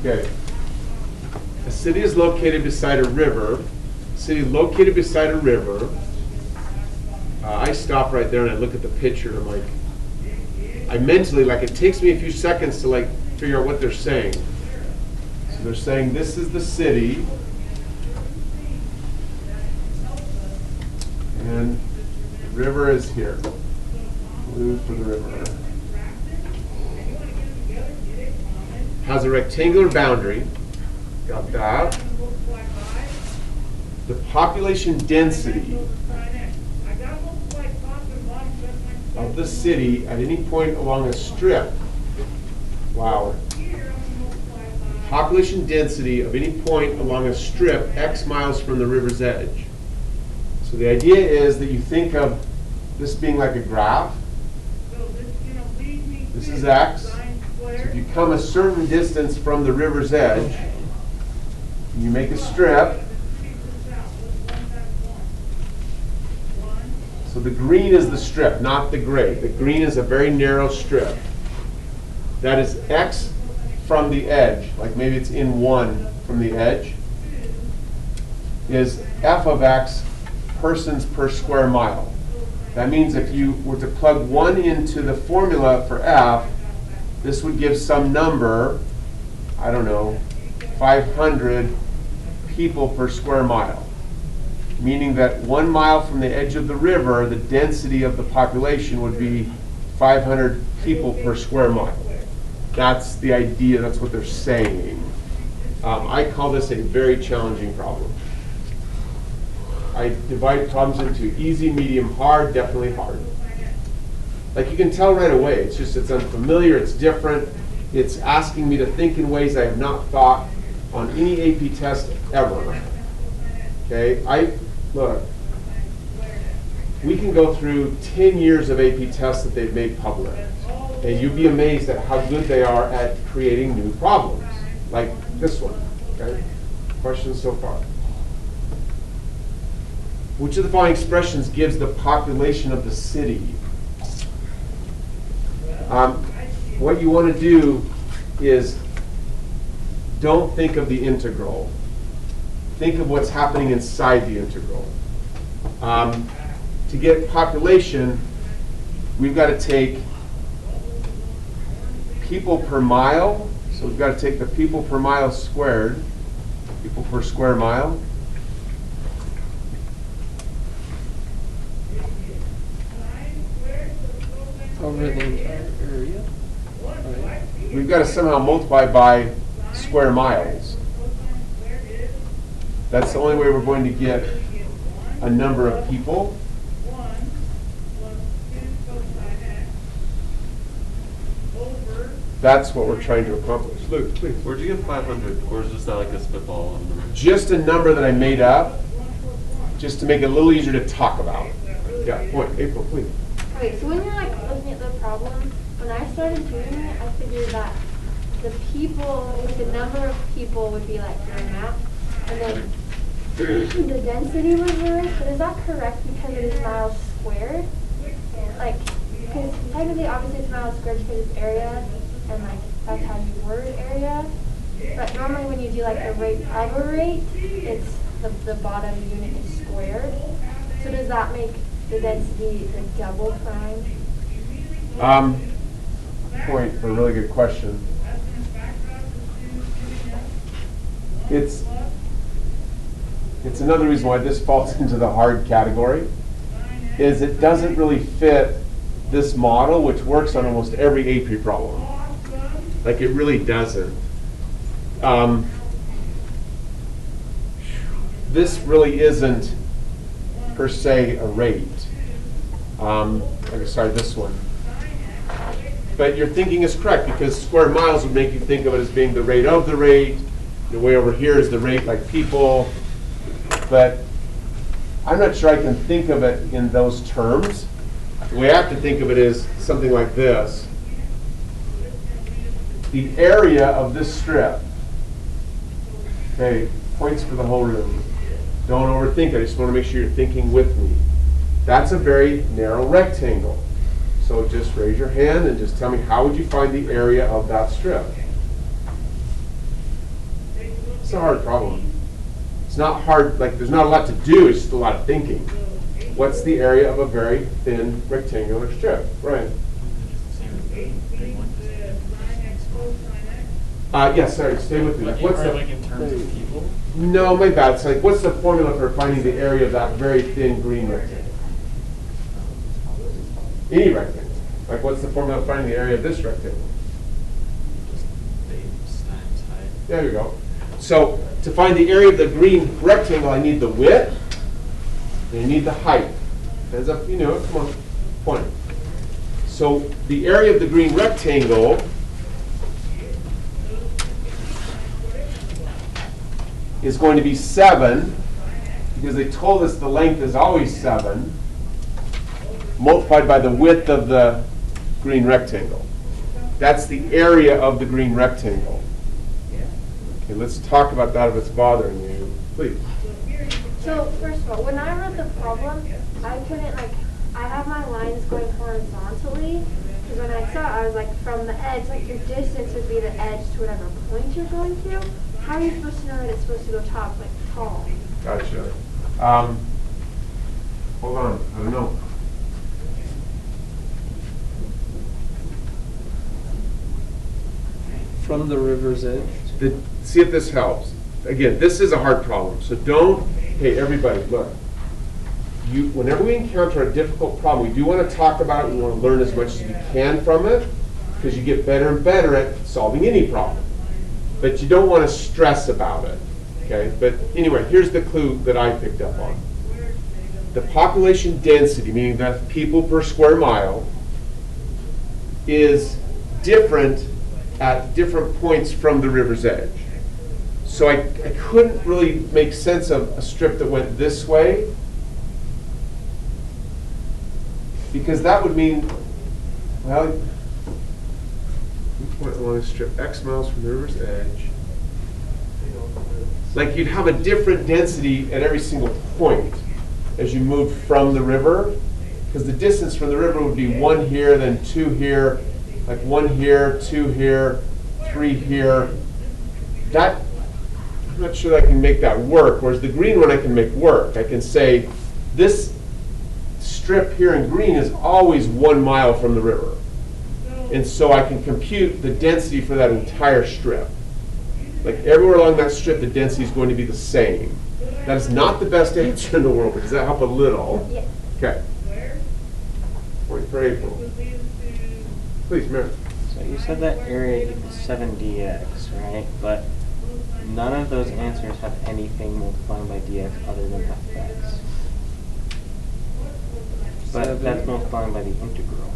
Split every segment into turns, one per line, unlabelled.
Okay. A city is located beside a river. City located beside a river. I stop right there and I look at the picture and I'm like, I mentally, like, it takes me a few seconds to like figure out what they're saying. So they're saying this is the city, and the river is here. Blue for the river. Has a rectangular boundary. Got that. The population density of the city at any point along a strip. Wow. Population density of any point along a strip X miles from the river's edge. So the idea is that you think of this being like a graph. This is X. So if you come a certain distance from the river's edge, you make a strip. So the green is the strip, not the gray. The green is a very narrow strip. That is X from the edge, like maybe it's in 1 from the edge, is F of X persons per square mile. That means if you were to plug 1 into the formula for F, this would give some number, I don't know, 500 people per square mile. Meaning that 1 mile from the edge of the river, the density of the population would be 500 people per square mile. That's the idea, that's what they're saying. I call this a very challenging problem. I divide problems into easy, medium, hard, definitely hard. Like you can tell right away, it's unfamiliar, it's different, it's asking me to think in ways I have not thought on any AP test ever. Okay, look, we can go through 10 years of AP tests that they've made public, and you'd be amazed at how good they are at creating new problems, like this one. Okay, questions so far? Which of the following expressions gives the population of the city? What you want to do is don't think of the integral. Think of what's happening inside the integral. To get population, we've got to take people per mile. So we've got to take the people per mile squared, people per square mile.
Over the entire area. Right.
We've got to somehow multiply by square miles. That's the only way we're going to get a number of people. That's what we're trying to accomplish. Luke, please.
Where'd you get 500? Or is that like a spitball number?
Just a number that I made up, just to make it a little easier to talk about. Yeah, point. April, please.
Okay, so when you're like looking at the problem, when I started doing it, I figured that the people, like the number of people would be like your map, and then the density was the rate. But is that correct because it is miles squared? Like, because technically, obviously, it's miles squared because it's area, and like that's how you word area. But normally, when you do like a rate of a rate, it's the bottom unit is squared. So does that make the density the double prime?
Point for a really good question. It's another reason why this falls into the hard category, is it doesn't really fit this model, which works on almost every AP problem. Like it really doesn't. This really isn't per se a rate. Sorry, this one. But your thinking is correct, because square miles would make you think of it as being the rate of the rate. The way over here is the rate like people. But I'm not sure I can think of it in those terms. The way I have to think of it is something like this. The area of this strip. Okay, points for the whole room. Don't overthink it. I just want to make sure you're thinking with me. That's a very narrow rectangle. So just raise your hand and just tell me, how would you find the area of that strip? It's a hard problem. It's not hard, like there's not a lot to do, it's just a lot of thinking. What's the area of a very thin rectangular strip? Right. Yes, sorry, stay with me. Like, what's the,
in terms of people?
no, my bad. It's like, what's the formula for finding the area of that very thin green rectangle? Any rectangle. Like, what's the formula for finding the area of this rectangle?
Base times height.
There you go. So, to find the area of the green rectangle, I need the width, and I need the height. Hands up, you know it, come on, point. So, the area of the green rectangle is going to be 7, because they told us the length is always 7, multiplied by the width of the green rectangle. That's the area of the green rectangle. Okay, let's talk about that if it's bothering you. Please.
So first of all, when I wrote the problem, I couldn't I have my lines going horizontally, because when I saw it, I was like, from the edge, like your distance would be the edge to whatever point you're going to. How are you supposed to know that it's supposed to go top, like tall?
Gotcha. Hold on, I don't know.
From the river's edge.
See if this helps. Again, this is a hard problem, so don't, hey, everybody, look. Whenever we encounter a difficult problem, we do want to talk about it, we want to learn as much as we can from it, because you get better and better at solving any problem. But you don't want to stress about it, okay? But anyway, here's the clue that I picked up on. The population density, meaning the people per square mile, is different at different points from the river's edge. So I couldn't really make sense of a strip that went this way, because that would mean, well, we went along a strip X miles from the river's edge. Like you'd have a different density at every single point as you moved from the river, because the distance from the river would be 1 here, then 2 here, like 1 here, 2 here, 3 here. That, I'm not sure that I can make that work, whereas the green one I can make work. I can say this strip here in green is always 1 mile from the river. And so I can compute the density for that entire strip. Like everywhere along that strip, the density is going to be the same. That is not the best answer in the world, but does that help a little?
Yes.
Okay. Point for April. Please, Mary.
So you said that area equals 7dx, right? But none of those answers have anything multiplying by dx other than fx. But that's multiplying by the integral.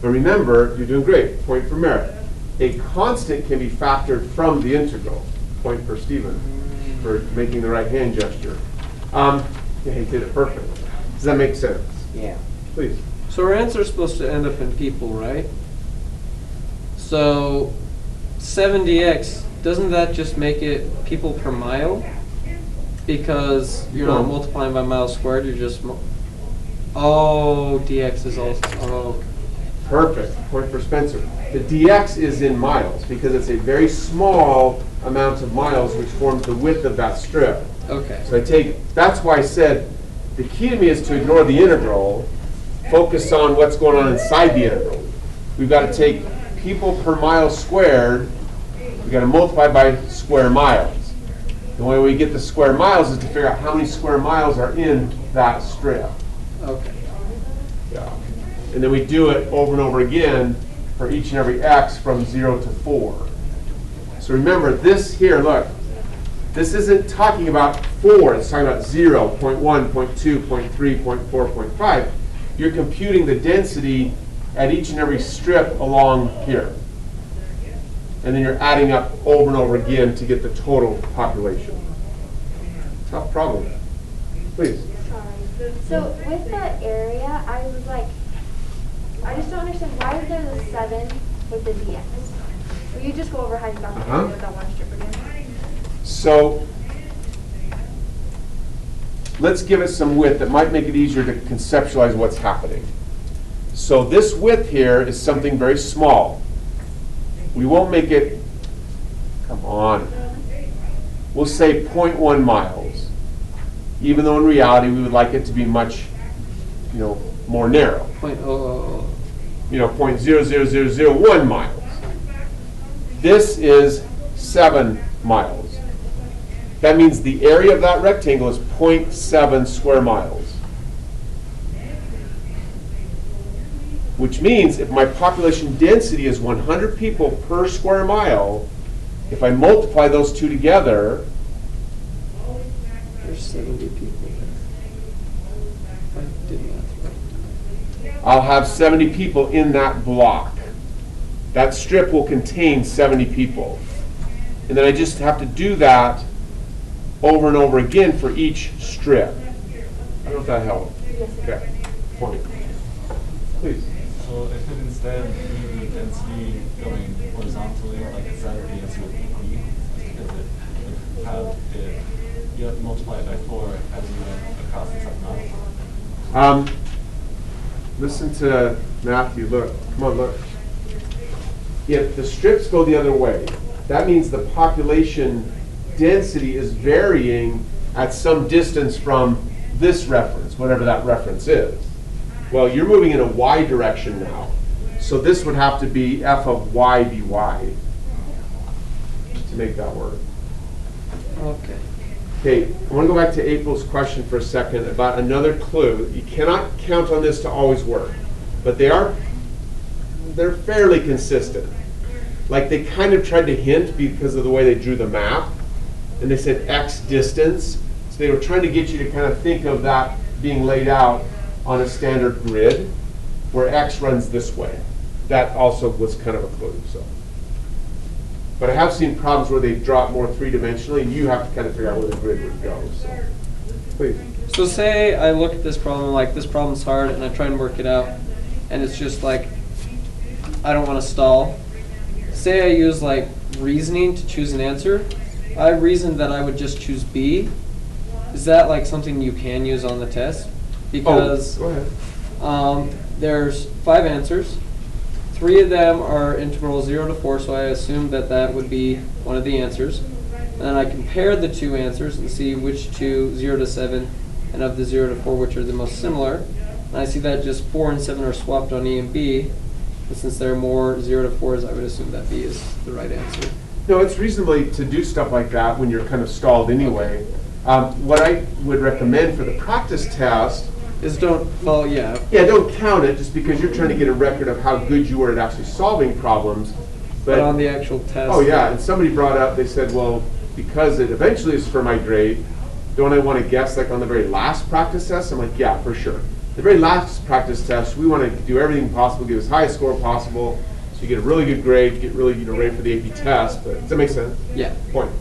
But remember, you're doing great. Point for Merritt. A constant can be factored from the integral. Point for Stephen for making the right hand gesture. Yeah, he did it perfect. Does that make sense?
Yeah.
Please.
So our answer is supposed to end up in people, right? So 70x, doesn't that just make it people per mile? Because you're not
No.
multiplying by miles squared, you're just, oh, dx is also, oh.
Perfect. Point for Spencer. The dx is in miles because it's a very small amount of miles which forms the width of that strip.
Okay.
So that's why I said the key to me is to ignore the integral, focus on what's going on inside the integral. We've got to take people per mile squared, we've got to multiply by square miles. The way we get the square miles is to figure out how many square miles are in that strip.
Okay.
Yeah. And then we do it over and over again for each and every x from 0 to 4. So remember, this here, look, this isn't talking about 4, it's talking about 0, 0.1, 0.2, 0.3, 0.4, 0.5. You're computing the density at each and every strip along here. And then you're adding up over and over again to get the total population. Tough problem. Please.
Sorry. So with that area, I was like, I just don't understand, why is there the 7 with the dx? Will you just go over how you got the area with that one strip again?
So let's give it some width that might make it easier to conceptualize what's happening. So this width here is something very small. We won't make it, come on, we'll say 0.1 miles, even though in reality we would like it to be much, more narrow.
0.000.
0.00001 miles. This is 7 miles. That means the area of that rectangle is 0.7 square miles. Which means if my population density is 100 people per square mile, if I multiply those two together,
There's 70 people there. I did math right.
I'll have 70 people in that block. That strip will contain 70 people. And then I just have to do that over and over again for each strip. I don't know if that helped. Okay. Point. Please.
So if it instead made the density going horizontally, like instead of the answer would be B, because it would have it, you have to multiply it by 4 as you went across the 7 miles.
Listen to Matthew. Look. Come on, look. If the strips go the other way, that means the population density is varying at some distance from this reference, whatever that reference is. Well, you're moving in a y direction now. So this would have to be f of y dy to make that work.
Okay.
Okay, I want to go back to April's question for a second about another clue. You cannot count on this to always work, but they're fairly consistent. Like they kind of tried to hint because of the way they drew the map, and they said x distance. So they were trying to get you to kind of think of that being laid out on a standard grid where x runs this way. That also was kind of a clue. So, but I have seen problems where they draw it more three-dimensionally, and you have to kind of figure out where the grid would go. So, please.
So say I look at this problem, like this problem's hard, and I try and work it out, and it's just like, I don't want to stall. Say I use like reasoning to choose an answer. I reasoned that I would just choose B. Is that like something you can use on the test? Because
Go ahead.
there's 5 answers. 3 of them are integral 0 to 4, so I assume that that would be one of the answers. And then I compare the 2 answers and see which 2, 0 to 7, and of the 0 to 4, which are the most similar. And I see that just 4 and 7 are swapped on A and B. And since there are more 0 to 4s, I would assume that B is the right answer.
No, it's reasonably to do stuff like that when you're kind of stalled anyway. What I would recommend for the practice test
Is don't
count it just because you're trying to get a record of how good you were at actually solving problems.
but on the actual test.
Oh, yeah, and somebody brought up, they said, well, because it eventually is for my grade, don't I want to guess like on the very last practice test? I'm like, yeah, for sure. The very last practice test, we want to do everything possible, get as high a score possible, so you get a really good grade, get really ready for the AP test. But does that make sense?
Yeah.
Point.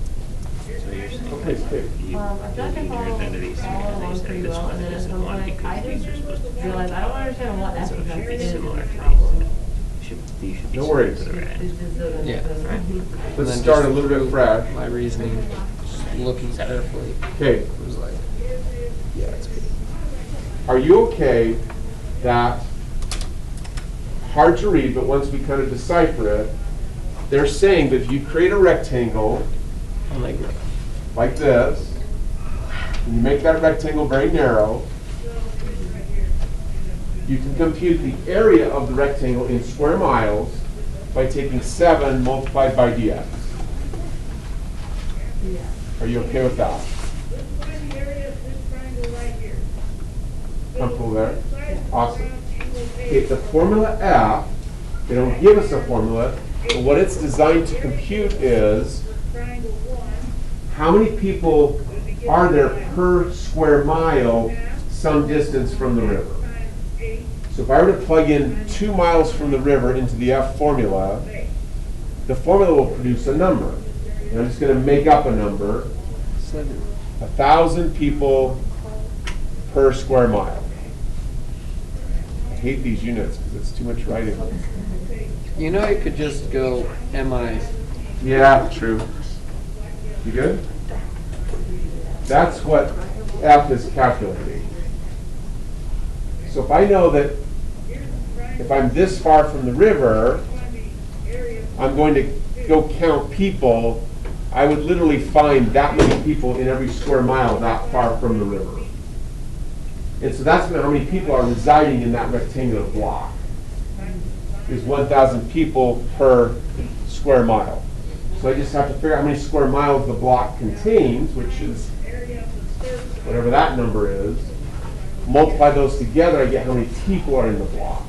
So you're saying
Okay, okay.
you
I feel like I
your
follow
identities
all along
and
pretty
this
well,
one
and then at
isn't
some
one
point,
because
I
these are
just
supposed to be
realized I don't understand what
So
F
it should be
is
similar
the
to
problem.
these. You should be
No worries.
similar to the red.
It's just the-
Yeah.
Right.
And
Let's
then
start
just
a little bit
through
fresh.
My reasoning, just looking carefully,
Okay,
it was like, yeah, it's good.
are you okay that, hard to read, but once we kind of decipher it, they're saying that if you create a rectangle
I'm like,
like this, and you make that rectangle very narrow, you can compute the area of the rectangle in square miles by taking 7 multiplied by dx.
Yeah.
Are you okay with that? Comfortable there? Awesome. Okay, the formula F, they don't give us a formula, but what it's designed to compute is how many people are there per square mile some distance from the river. So if I were to plug in 2 miles from the river into the F formula, the formula will produce a number. And I'm just going to make up a number. 1,000 people per square mile. I hate these units because it's too much writing.
you know, you could just go MI.
Yeah, true. You good? That's what F is calculating. So if I know that if I'm this far from the river, I'm going to go count people. I would literally find that many people in every square mile that far from the river. And so that's how many people are residing in that rectangular block. Is 1,000 people per square mile. So I just have to figure out how many square miles the block contains, which is whatever that number is. Multiply those together, I get how many people are in the block.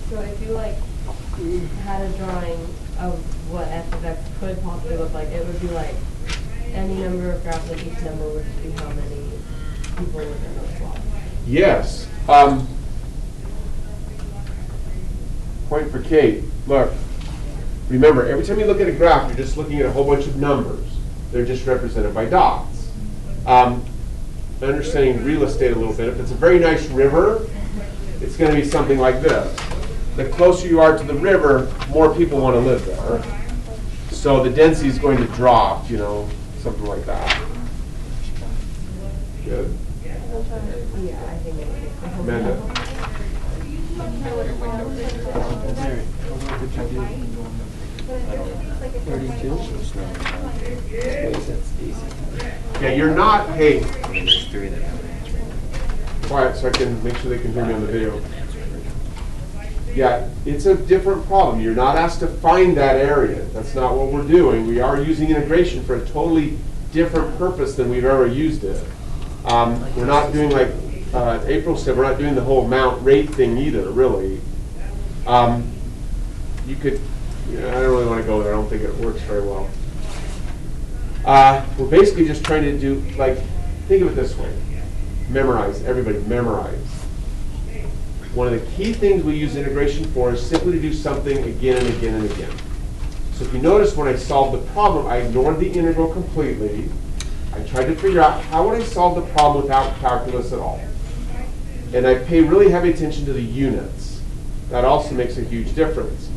So if you like had a drawing of what f of x could possibly look like, it would be like any number of graphs, like each number would be how many people within those blocks.
Yes. Point for Kate. Look, remember, every time you look at a graph, you're just looking at a whole bunch of numbers. They're just represented by dots. Understanding real estate a little bit, if it's a very nice river, it's going to be something like this. The closer you are to the river, more people want to live there. So the density is going to drop, something like that. Good.
Yeah, I think it would be.
Amanda? Yeah, you're not, hey, quiet so I can make sure they can hear me on the video. Yeah, it's a different problem. You're not asked to find that area. That's not what we're doing. We are using integration for a totally different purpose than we've ever used it. We're not doing like April said, we're not doing the whole amount rate thing either, really. You could, I don't really want to go there. I don't think it works very well. We're basically just trying to do, think of it this way. Memorize, everybody, memorize. One of the key things we use integration for is simply to do something again and again and again. So if you notice when I solved the problem, I ignored the integral completely. I tried to figure out how would I solve the problem without calculus at all. And I pay really heavy attention to the units. That also makes a huge difference.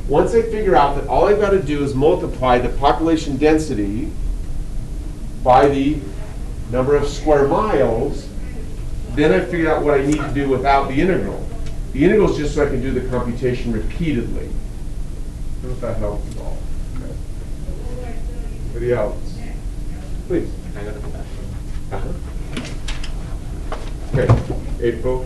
Once I figure out that all I've got to do is multiply the population density by the number of square miles, then I figure out what I need to do without the integral. The integral is just so I can do the computation repeatedly. I don't know if that helps at all. Okay. Anybody else? Please.
I got the back.
Okay, April.